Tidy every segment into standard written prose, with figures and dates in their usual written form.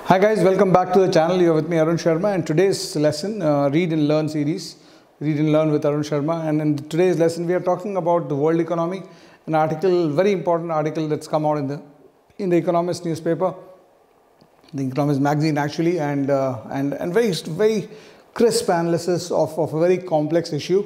Hi guys, welcome back to the channel. You're with me Arun Sharma, and today's lesson, Read and Learn series, Read and Learn with Arun Sharma. And in today's lesson we are talking about the world economy, an article, very important article that's come out in the Economist newspaper, the Economist magazine actually, and very crisp analysis of a very complex issue.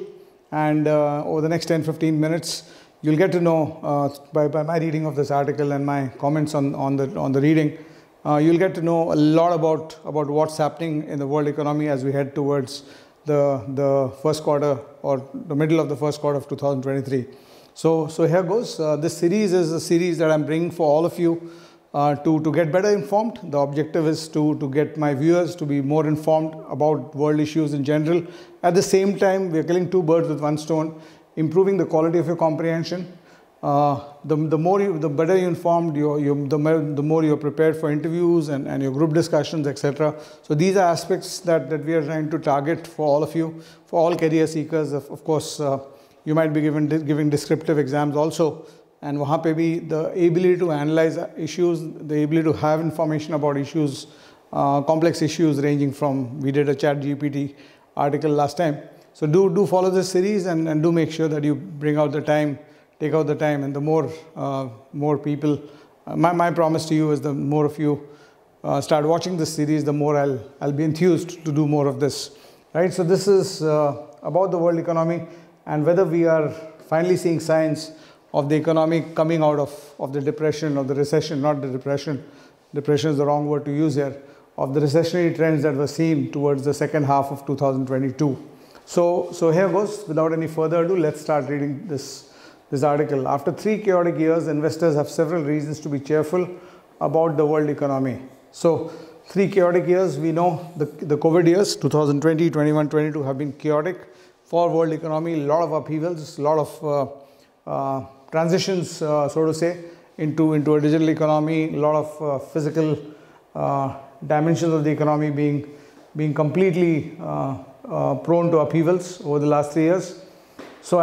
And over the next 10-15 minutes you'll get to know by my reading of this article and my comments on the reading. You'll get to know a lot about what's happening in the world economy as we head towards the first quarter or the middle of the first quarter of 2023. So here goes. This series is a series that I'm bringing for all of you to get better informed. The objective is to get my viewers to be more informed about world issues in general. At the same time, we're killing two birds with one stone, improving the quality of your comprehension. The better you informed, the more you're prepared for interviews and your group discussions, etc. So these are aspects that we are trying to target for all of you, for all career seekers. Of course, you might be giving descriptive exams also, and wahan pe bhi the ability to analyze issues, the ability to have information about issues, complex issues ranging from, we did a ChatGPT article last time. So do follow this series and do make sure that you bring out the time. Take out the time, and the more people, my promise to you is the more of you start watching this series, the more I'll be enthused to do more of this, right? So this is about the world economy and whether we are finally seeing signs of the economy coming out of the depression or the recession, not the depression. Depression is the wrong word to use here, of the recessionary trends that were seen towards the second half of 2022. So here goes. Without any further ado, let's start reading this article. After 3 chaotic years, investors have several reasons to be cheerful about the world economy. So 3 chaotic years, we know the COVID years, 2020, 21, 22 have been chaotic for world economy. A lot of upheavals, a lot of transitions, so to say, into a digital economy, a lot of physical dimensions of the economy being completely prone to upheavals over the last 3 years. So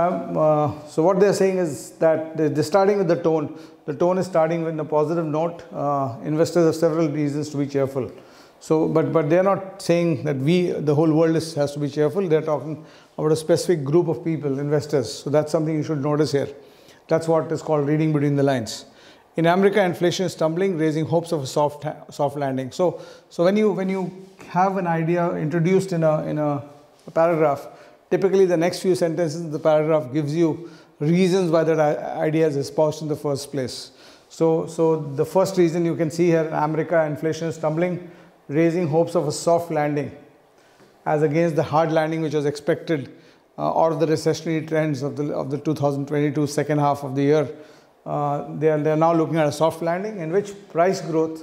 what they're saying is that they're starting with the tone. The tone is starting with a positive note. Investors have several reasons to be cheerful. So, but they're not saying that the whole world has to be cheerful. They're talking about a specific group of people, investors. So that's something you should notice here. That's what is called reading between the lines. In America, inflation is tumbling, raising hopes of a soft landing. So when you have an idea introduced in a paragraph, typically the next few sentences in the paragraph gives you reasons why that idea is espoused in the first place. So the first reason you can see here, in America, inflation is tumbling, raising hopes of a soft landing as against the hard landing which was expected out of the recessionary trends of the 2022 second half of the year. They are now looking at a soft landing in which price growth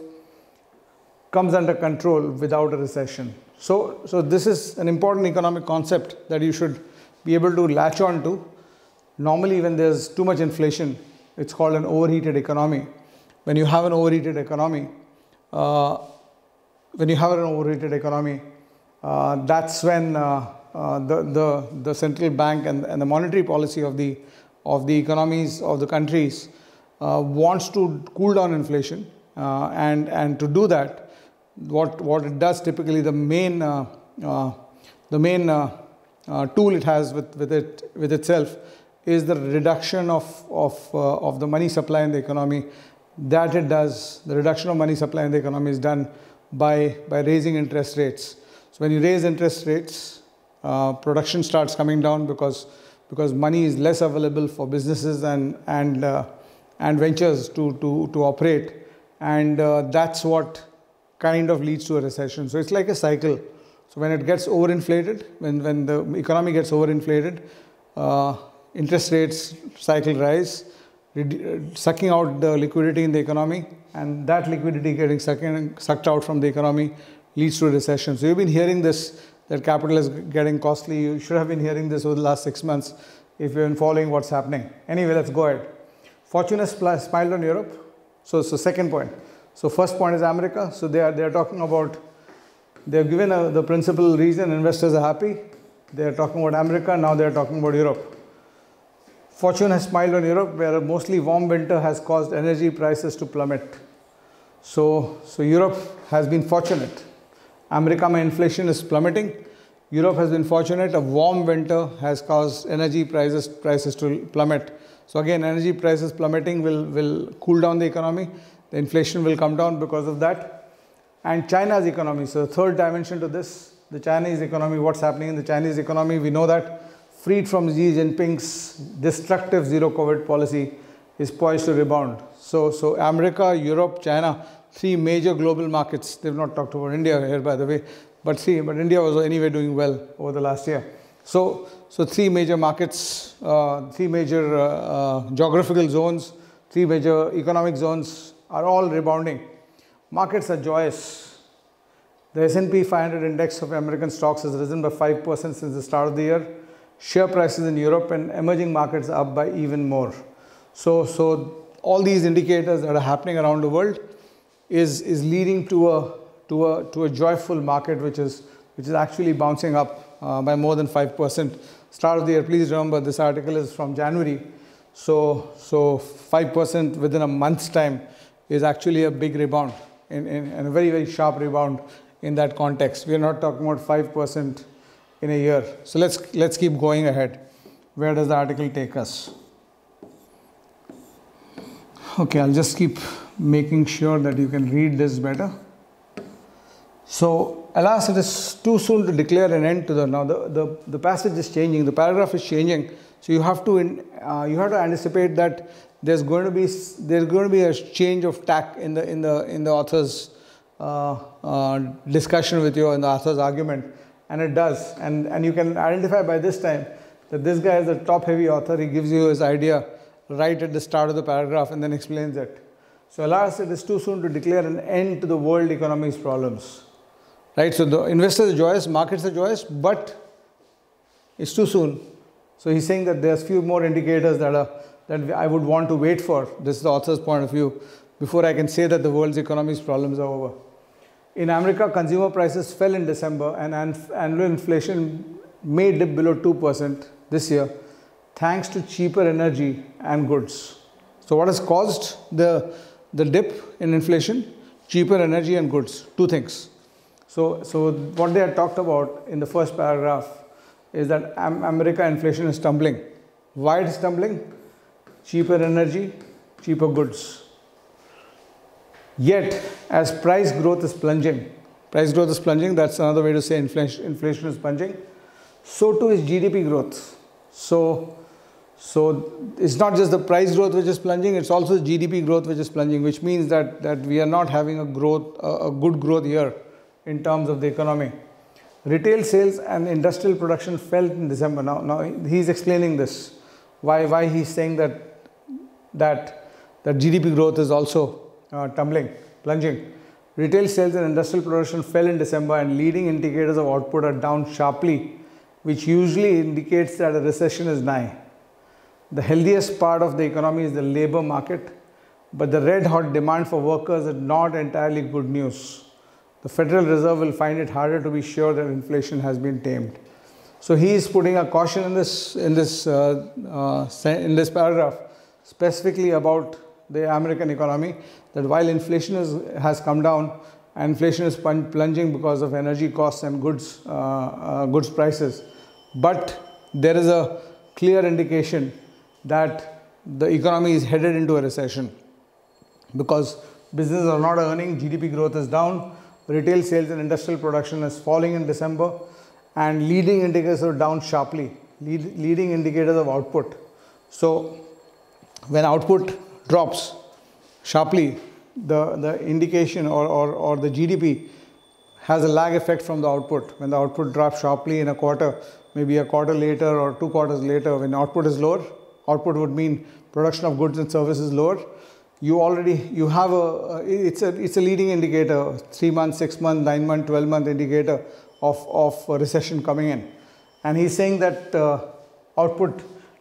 comes under control without a recession. So this is an important economic concept that you should be able to latch on to. Normally when there's too much inflation, it's called an overheated economy. When you have an overheated economy, that's when the central bank and the monetary policy of the economies of the countries wants to cool down inflation, and to do that, what it does typically, the main tool it has with itself is the reduction of the money supply in the economy. That it does, the reduction of money supply in the economy is done by raising interest rates. So when you raise interest rates, production starts coming down because money is less available for businesses and ventures to operate, and that's what kind of leads to a recession. So it's like a cycle. So when it gets overinflated, when the economy gets overinflated, interest rates cycle rise, sucking out the liquidity in the economy, and that liquidity getting sucked out from the economy leads to a recession. So you've been hearing this, that capital is getting costly. You should have been hearing this over the last 6 months if you've been following what's happening. Anyway, let's go ahead. Fortune has smiled on Europe. So second point. So first point is America. So they are talking about, they have given the principal reason investors are happy. They are talking about America. Now they are talking about Europe. Fortune has smiled on Europe, where a mostly warm winter has caused energy prices to plummet. So Europe has been fortunate. America, my inflation is plummeting. Europe has been fortunate. A warm winter has caused energy prices to plummet. So again, energy prices plummeting will cool down the economy. The inflation will come down because of that. And China's economy. So the third dimension to this, the Chinese economy, what's happening in the Chinese economy, we know that freed from Xi Jinping's destructive zero COVID policy is poised to rebound. So America, Europe, China, three major global markets. They've not talked about India here, by the way, but India was anyway doing well over the last year. So three major markets, three major geographical zones, three major economic zones are all rebounding. Markets are joyous. The S&P 500 index of American stocks has risen by 5% since the start of the year. Share prices in Europe and emerging markets are up by even more. So all these indicators that are happening around the world is leading to a joyful market which is actually bouncing up by more than 5%. Start of the year, please remember this article is from January. So 5% within a month's time is actually a big rebound and a very, very sharp rebound in that context. We are not talking about 5% in a year. So let's keep going ahead. Where does the article take us? Okay, I'll just keep making sure that you can read this better. So, alas, it is too soon to declare an end to now the passage is changing, the paragraph is changing. So you have to anticipate that there's going to be a change of tack in the author's discussion with you, in the author's argument, and it does. And you can identify by this time that this guy is a top-heavy author. He gives you his idea right at the start of the paragraph and then explains it. So alas, it is too soon to declare an end to the world economy's problems. Right? So the investors are joyous, markets are joyous, but it's too soon. So he's saying that there's few more indicators that I would want to wait for. This is the author's point of view before I can say that the world's economy's problems are over. In America, consumer prices fell in December and annual inflation may dip below 2% this year, thanks to cheaper energy and goods. So what has caused the dip in inflation? Cheaper energy and goods. Two things. So what they had talked about in the first paragraph is that America inflation is tumbling. Why it is tumbling? Cheaper energy, cheaper goods. Yet, as price growth is plunging, that's another way to say inflation is plunging, so too is GDP growth. So it's not just the price growth which is plunging, it's also the GDP growth which is plunging, which means that we are not having a good growth year in terms of the economy. Retail sales and industrial production fell in December. Now he's explaining this, why he's saying that GDP growth is also plunging. Retail sales and industrial production fell in December and leading indicators of output are down sharply, which usually indicates that a recession is nigh. The healthiest part of the economy is the labor market, but the red-hot demand for workers is not entirely good news. The Federal Reserve will find it harder to be sure that inflation has been tamed. So he is putting a caution in this paragraph, specifically about the American economy, that while inflation has come down, and inflation is plunging because of energy costs and goods prices, but there is a clear indication that the economy is headed into a recession because businesses are not earning, GDP growth is down, retail sales and industrial production is falling in December, and leading indicators are down sharply, leading indicators of output. So when output drops sharply, the indication or the GDP has a lag effect from the output. When the output drops sharply in a quarter, maybe a quarter later or 2 quarters later, when output is lower, output would mean production of goods and services lower. You have it's a leading indicator, 3 months, 6 months, 9 month, 12 month indicator of a recession coming in. And he's saying that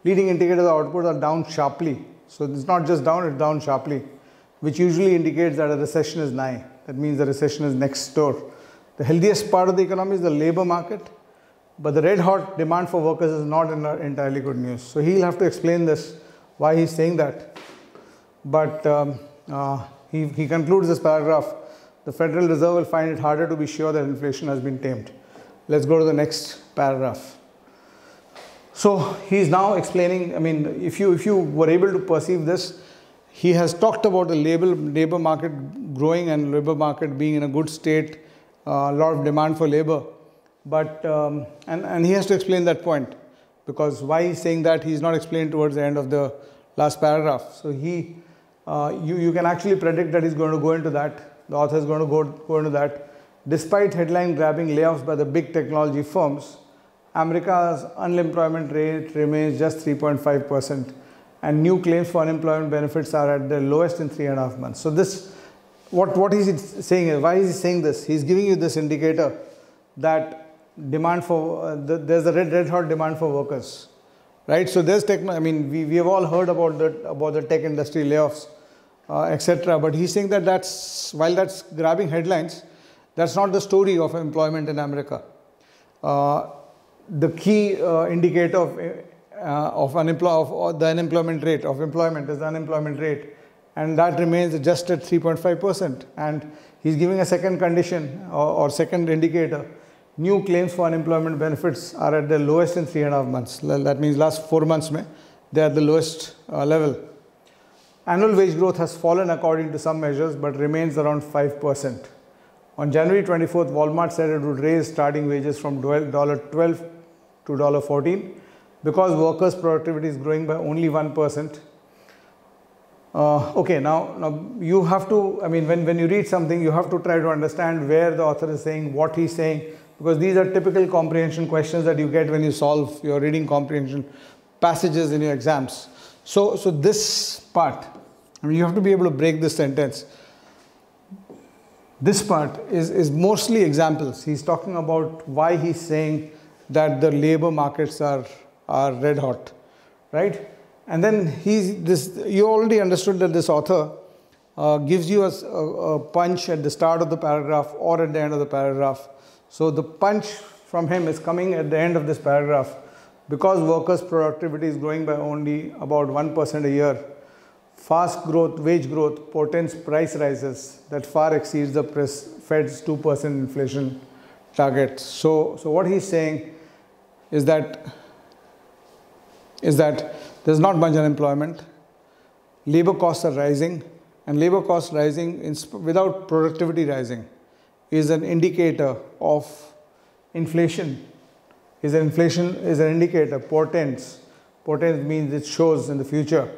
leading indicators of output are down sharply. So it's not just down, it's down sharply, which usually indicates that a recession is nigh. That means the recession is next door. The healthiest part of the economy is the labor market, but the red-hot demand for workers is not entirely good news. So he'll have to explain this, why he's saying that. But he concludes this paragraph, the Federal Reserve will find it harder to be sure that inflation has been tamed. Let's go to the next paragraph. So he's now explaining, I mean, if you were able to perceive this, he has talked about the labor market growing and labor market being in a good state, a lot of demand for labor. But, and he has to explain that point, because why he's saying that he's not explained towards the end of the last paragraph. So you can actually predict that he's going to go into that. The author is going to go into that. Despite headline grabbing layoffs by the big technology firms, America's unemployment rate remains just 3.5%, and new claims for unemployment benefits are at the lowest in 3.5 months. So this, what is he saying? Why is he saying this? He's giving you this indicator that demand for there's a red hot demand for workers, right? So there's I mean, we have all heard about the tech industry layoffs, etc. But he's saying that while that's grabbing headlines, that's not the story of employment in America. The key indicator of the unemployment rate of employment is the unemployment rate, and that remains just at 3.5%. And he's giving a second condition or second indicator. New claims for unemployment benefits are at the lowest in 3.5 months. That means last 4 months they are at the lowest level. Annual wage growth has fallen according to some measures, but remains around 5%. On January 24th, Walmart said it would raise starting wages from $12 to $14 because workers' productivity is growing by only 1%. Okay, now you have to, I mean, when you read something, you have to try to understand where the author is saying, what he's saying, because these are typical comprehension questions that you get when you solve your reading comprehension passages in your exams. So this part, I mean, you have to be able to break this sentence. This part is mostly examples. He's talking about why he's saying that the labor markets are red hot, right? And then you already understood that this author gives you a punch at the start of the paragraph or at the end of the paragraph. So the punch from him is coming at the end of this paragraph. Because workers' productivity is growing by only about 1% a year, fast growth, wage growth portends price rises that far exceeds the Fed's 2% inflation target. So what he's saying is that there's not much unemployment, labor costs are rising, and labor costs rising without productivity rising is an indicator of inflation. Is an indicator, portends means it shows in the future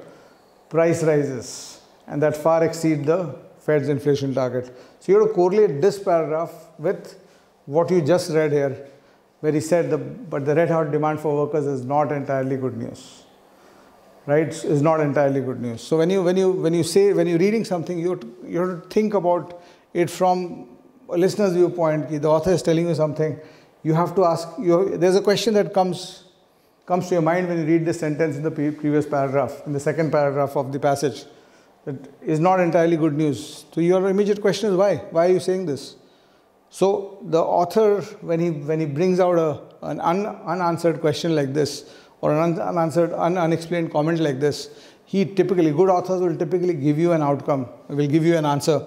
price rises, and that far exceed the Fed's inflation target. So you have to correlate this paragraph with what you just read here, where he said but the red hot demand for workers is not entirely good news, right? Is not entirely good news. So when you're reading something, you have to think about it from a listener's viewpoint. The author is telling you something. You have to ask. There's a question that comes to your mind when you read this sentence in the previous paragraph, in the second paragraph of the passage, that is not entirely good news. So your immediate question is why? Why are you saying this? So the author, when he brings out an unanswered question like this, or an unexplained comment like this, good authors will typically give you an outcome, will give you an answer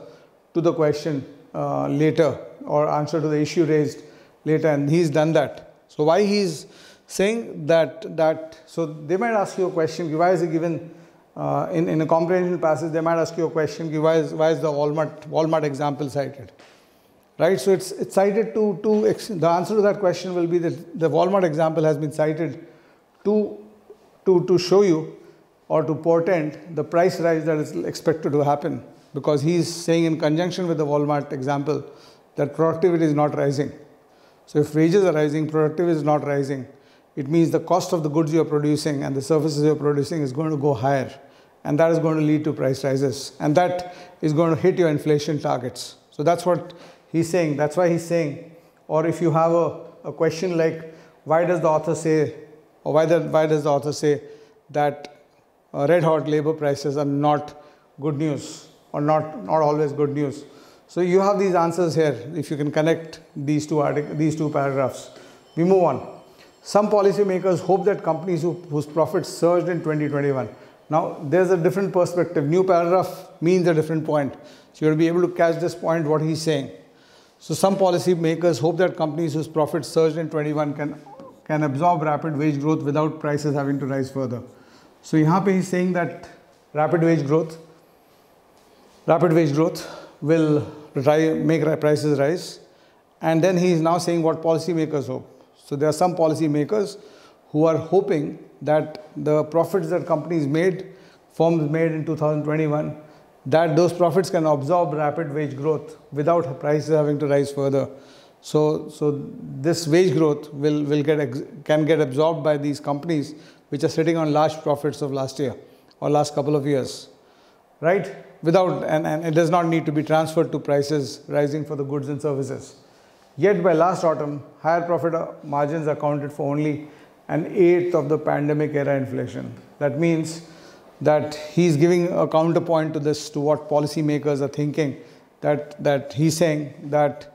to the question later, or answer to the issue raised later, and he's done that. So why he's saying that so they might ask you a question, why is it given in a comprehension passage, they might ask you a question, why is the Walmart example cited? Right, so it's cited the answer to that question will be that the Walmart example has been cited to show you or to portend the price rise that is expected to happen, because he's saying in conjunction with the Walmart example that productivity is not rising. So if wages are rising, productivity is not rising, it means the cost of the goods you are producing and the services you are producing is going to go higher, and that is going to lead to price rises, and that is going to hit your inflation targets. So that's what he's saying. That's why he's saying, or if you have a question like, why does the author say, or why does the author say that red hot labor prices are not good news, or not always good news? So you have these answers here if you can connect these two paragraphs. We move on. Some policymakers hope that companies whose profits surged in 2021 Now, there's a different perspective. New paragraph means a different point. So you have to be able to catch this point, what he's saying. So some policy makers hope that companies whose profits surged in 21 can absorb rapid wage growth without prices having to rise further. So here he's saying that rapid wage growth will make prices rise. And then he is now saying what policymakers hope. So there are some policymakers who are hoping that the profits that firms made in 2021, that those profits can absorb rapid wage growth without prices having to rise further. So this wage growth can get absorbed by these companies which are sitting on large profits of last year or last couple of years, right? And it does not need to be transferred to prices rising for the goods and services. Yet by last autumn, higher profit margins accounted for only an eighth of the pandemic era inflation. That means that he's giving a counterpoint to this, to what policymakers are thinking, that he's saying that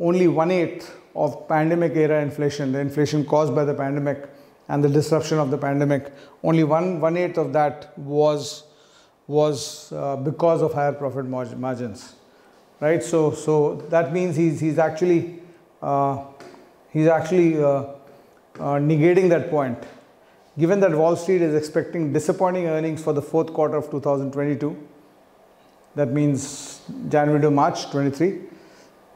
only 1/8 of pandemic era inflation, the inflation caused by the pandemic and the disruption of the pandemic, only 1/8 of that was because of higher profit margins, right? So that means he's actually negating that point. Given that Wall Street is expecting disappointing earnings for the fourth quarter of 2022, that means January to March 23,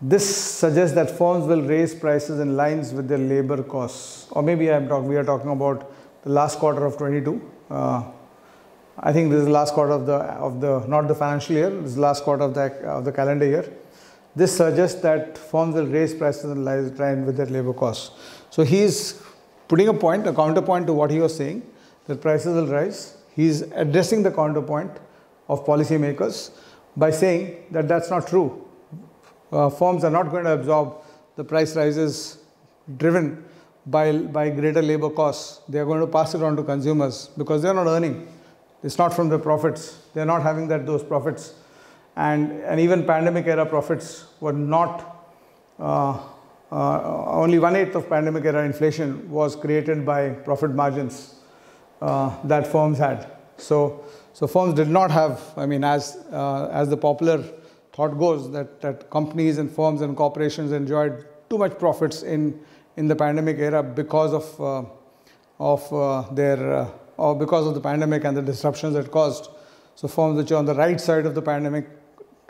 this suggests that firms will raise prices in lines with their labor costs. Or maybe we are talking about the last quarter of 22. I think this is the last quarter of the not the financial year, this is the last quarter of the calendar year. This suggests that firms will raise prices in line with their labor costs. So he's putting a counterpoint to what he was saying, that prices will rise. He's addressing the counterpoint of policymakers by saying that that's not true. Firms are not going to absorb the price rises driven by greater labor costs. They are going to pass it on to consumers because they are not earning. It's not from the profits. They are not having those profits. And even pandemic era profits were not, only 1/8 of pandemic era inflation was created by profit margins that firms had. So firms did not have, as the popular thought goes, that companies and firms and corporations enjoyed too much profits in the pandemic era because of the pandemic and the disruptions it caused. So firms which are on the right side of the pandemic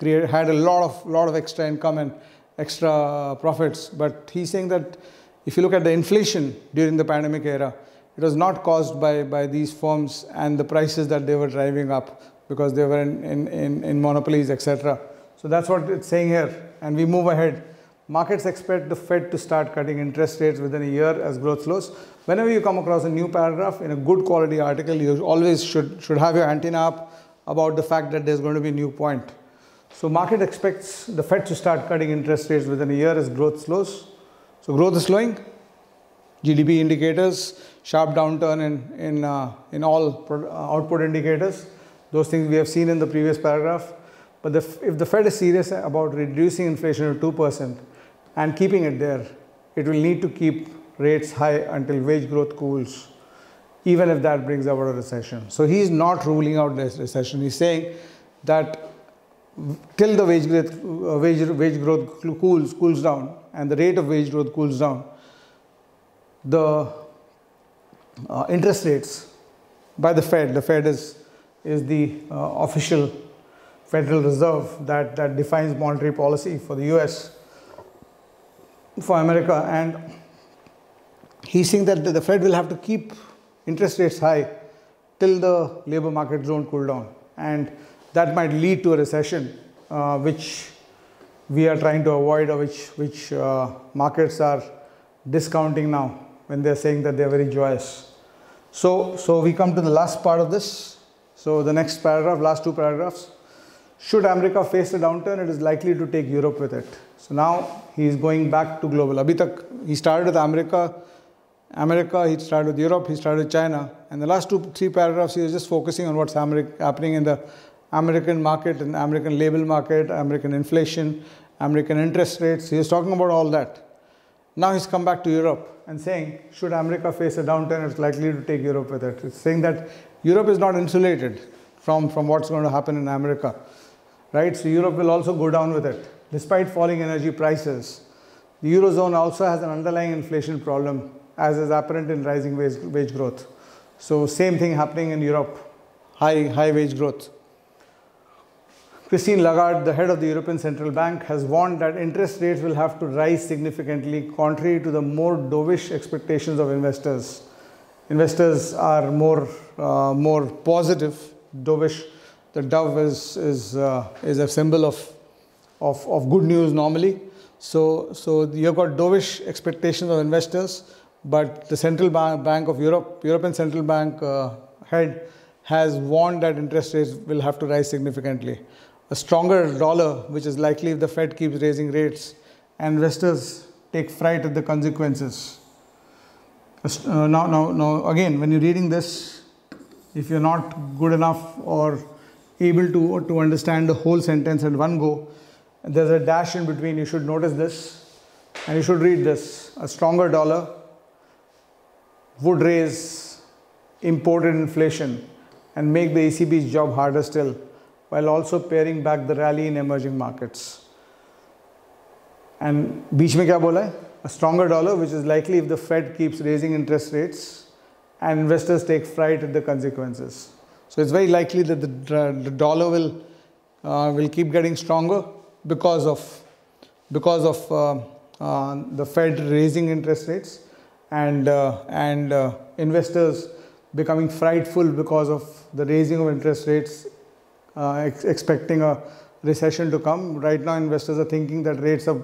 had a lot of extra income and extra profits. But he's saying that if you look at the inflation during the pandemic era, it was not caused by these firms and the prices that they were driving up because they were in monopolies, etc. So that's what it's saying here. And we move ahead. Markets expect the Fed to start cutting interest rates within a year as growth slows. Whenever you come across a new paragraph in a good quality article, you always should have your antenna up about the fact that there's going to be a new point. So market expects the Fed to start cutting interest rates within a year as growth slows. So growth is slowing. GDP indicators, sharp downturn in all output indicators. Those things we have seen in the previous paragraph. But if the Fed is serious about reducing inflation to 2% and keeping it there, it will need to keep rates high until wage growth cools, even if that brings about a recession. So he is not ruling out this recession. He's saying that till the wage growth cools down and the rate of wage growth cools down, the interest rates by the Fed is the official Federal Reserve that defines monetary policy for the US, for America, and he's saying that the Fed will have to keep interest rates high till the labor markets don't cool down, and that might lead to a recession, which we are trying to avoid, or which markets are discounting now when they're saying that they're very joyous. So we come to the last part of this. So the next paragraph, last two paragraphs. Should America face a downturn, it is likely to take Europe with it. So now he is going back to global. Abhi tak he started with America, he started with Europe, he started with China. And the last 2-3 paragraphs, he is just focusing on what's happening in the American market, and American labor market, American inflation, American interest rates. He is talking about all that. Now he's come back to Europe and saying, should America face a downturn, it's likely to take Europe with it. It's saying that Europe is not insulated from what's going to happen in America, right? So Europe will also go down with it. Despite falling energy prices, the Eurozone also has an underlying inflation problem, as is apparent in rising wage growth. So same thing happening in Europe, high wage growth. Christine Lagarde, the head of the European Central Bank, has warned that interest rates will have to rise significantly, contrary to the more dovish expectations of investors. Investors are more positive. Dovish, the dove is a symbol of good news normally. So you've got dovish expectations of investors, but the Central Bank of Europe, European Central Bank head, has warned that interest rates will have to rise significantly. A stronger dollar, which is likely if the Fed keeps raising rates, and investors take fright at the consequences. Now, again, when you're reading this, if you're not good enough or able to understand the whole sentence at one go, there's a dash in between. You should notice this, and you should read this. A stronger dollar would raise imported inflation and make the ECB's job harder still, while also paring back the rally in emerging markets. And बीच में क्या बोला है? A stronger dollar, which is likely if the Fed keeps raising interest rates and investors take fright at the consequences. So it's very likely that the dollar will keep getting stronger because of the Fed raising interest rates and investors becoming frightful because of the raising of interest rates, expecting a recession to come. Right now, investors are thinking that rates are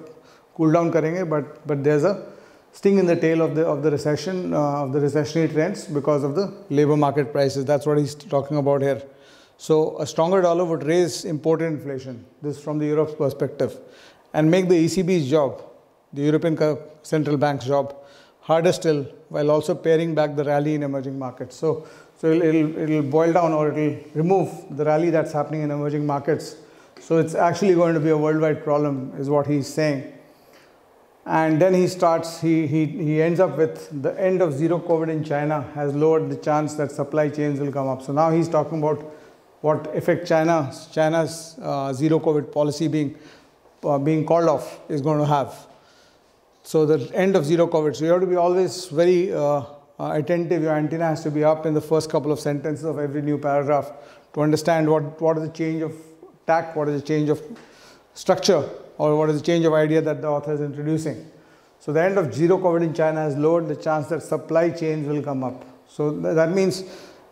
cool down karenge, but there's a sting in the tail of the recession, of the recessionary trends because of the labor market prices. That's what he's talking about here. So a stronger dollar would raise imported inflation, this from the Europe's perspective, and make the ECB's job, the European Central Bank's job, harder still, while also paring back the rally in emerging markets. So it'll boil down, or it'll remove the rally that's happening in emerging markets. So it's actually going to be a worldwide problem, is what he's saying. And then he ends up with the end of zero COVID in China has lowered the chance that supply chains will come up. So now he's talking about what effect China's zero COVID policy being called off is going to have. So the end of zero COVID. So you have to be always very attentive. Your antenna has to be up in the first couple of sentences of every new paragraph to understand what is the change of tack, what is the change of structure, or what is the change of idea that the author is introducing. So the end of zero COVID in China has lowered the chance that supply chains will come up. So that means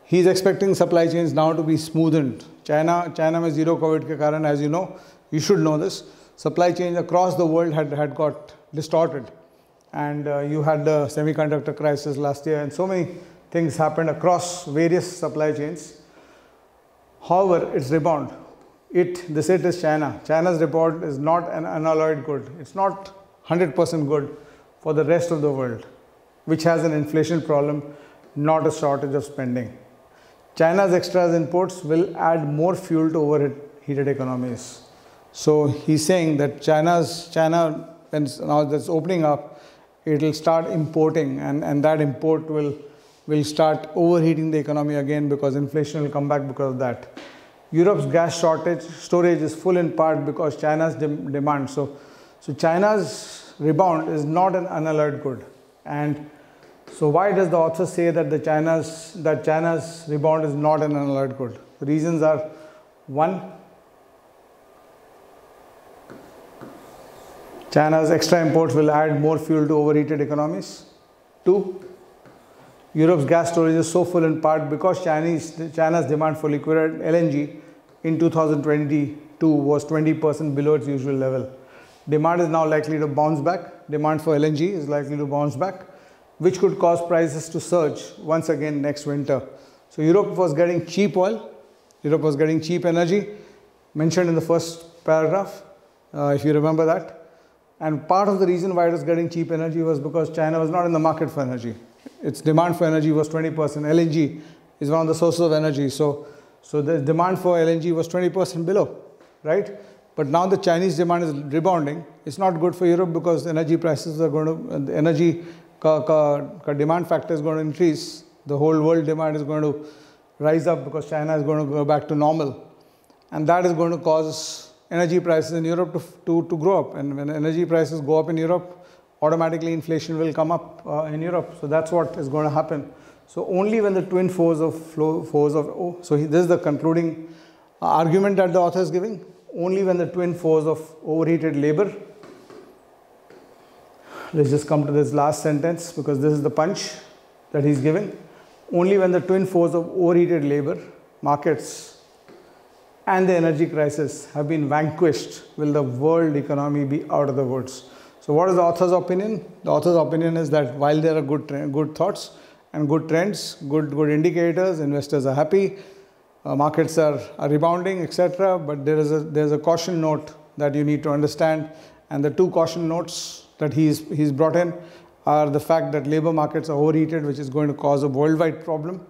he's expecting supply chains now to be smoothened. China mein zero COVID ke karan, as you know, you should know this, supply chains across the world had got distorted. And you had the semiconductor crisis last year, and so many things happened across various supply chains. However, its rebound, this is China. China's rebound is not an unalloyed good. It's not 100% good for the rest of the world, which has an inflation problem, not a shortage of spending. China's extra imports will add more fuel to overheated economies. So he's saying that China, when now that's opening up, it will start importing, and that import will start overheating the economy again, because inflation will come back because of that. Europe's gas storage is full in part because China's demand. So China's rebound is not an unalloyed good. And so why does the author say that China's rebound is not an unalloyed good? The reasons are: one, China's extra imports will add more fuel to overheated economies. Two, Europe's gas storage is so full in part because China's demand for liquid LNG in 2022 was 20% below its usual level. Demand is now likely to bounce back. Demand for LNG is likely to bounce back, which could cause prices to surge once again next winter. So Europe was getting cheap oil. Europe was getting cheap energy, mentioned in the first paragraph, if you remember that. And part of the reason why it was getting cheap energy was because China was not in the market for energy. Its demand for energy was 20%. LNG is one of the sources of energy. So the demand for LNG was 20% below, right? But now the Chinese demand is rebounding. It's not good for Europe because energy prices are going to, the energy demand factor is going to increase. The whole world demand is going to rise up because China is going to go back to normal. And that is going to cause energy prices in Europe to grow up. And when energy prices go up in Europe, automatically inflation will come up in Europe. So that's what is going to happen. So only when the twin force of this is the concluding argument that the author is giving. Only when the twin force of overheated labor. Let's just come to this last sentence because this is the punch that he's giving. Only when the twin force of overheated labor, markets, and the energy crisis have been vanquished will the world economy be out of the woods. So what is the author's opinion? The author's opinion is that while there are good thoughts and good trends, good indicators, investors are happy, markets are rebounding, etc. But there's a caution note that you need to understand, and the two caution notes that he's brought in are the fact that labor markets are overheated, which is going to cause a worldwide problem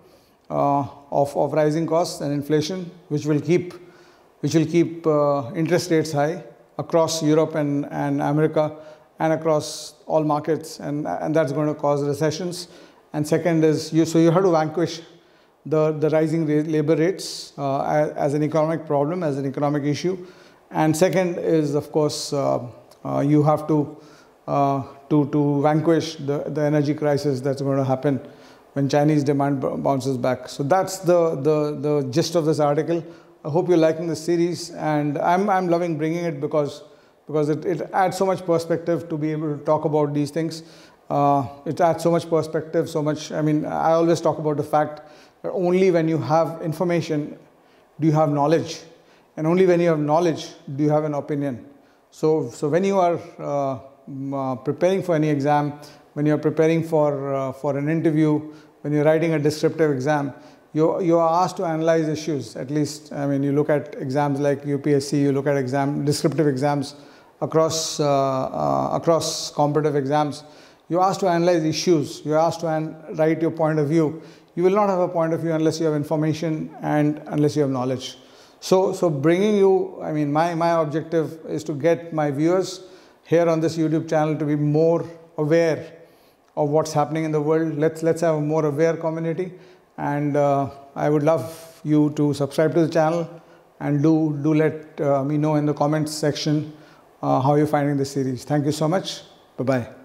of rising costs and inflation, which will keep interest rates high across Europe and America and across all markets, and that's going to cause recessions. And second is you have to vanquish the rising labor rates as an economic problem, as an economic issue. And second is, of course, you have to vanquish the energy crisis that's going to happen when Chinese demand bounces back. So that's the gist of this article. I hope you're liking this series, and I'm loving bringing it because it adds so much perspective to be able to talk about these things. It adds so much perspective, so much. I mean, I always talk about the fact that only when you have information do you have knowledge, and only when you have knowledge do you have an opinion. So when you are preparing for any exam, when you're preparing for an interview, when you're writing a descriptive exam, you are asked to analyze issues. At least, I mean, you look at exams like UPSC, you look at descriptive exams across competitive exams. You're asked to analyze issues. You're asked to write your point of view. You will not have a point of view unless you have information and unless you have knowledge. So bringing you, I mean, my objective is to get my viewers here on this YouTube channel to be more aware of what's happening in the world. Let's have a more aware community, and I would love you to subscribe to the channel and do let me know in the comments section how you're finding this series. Thank you so much. Bye-bye.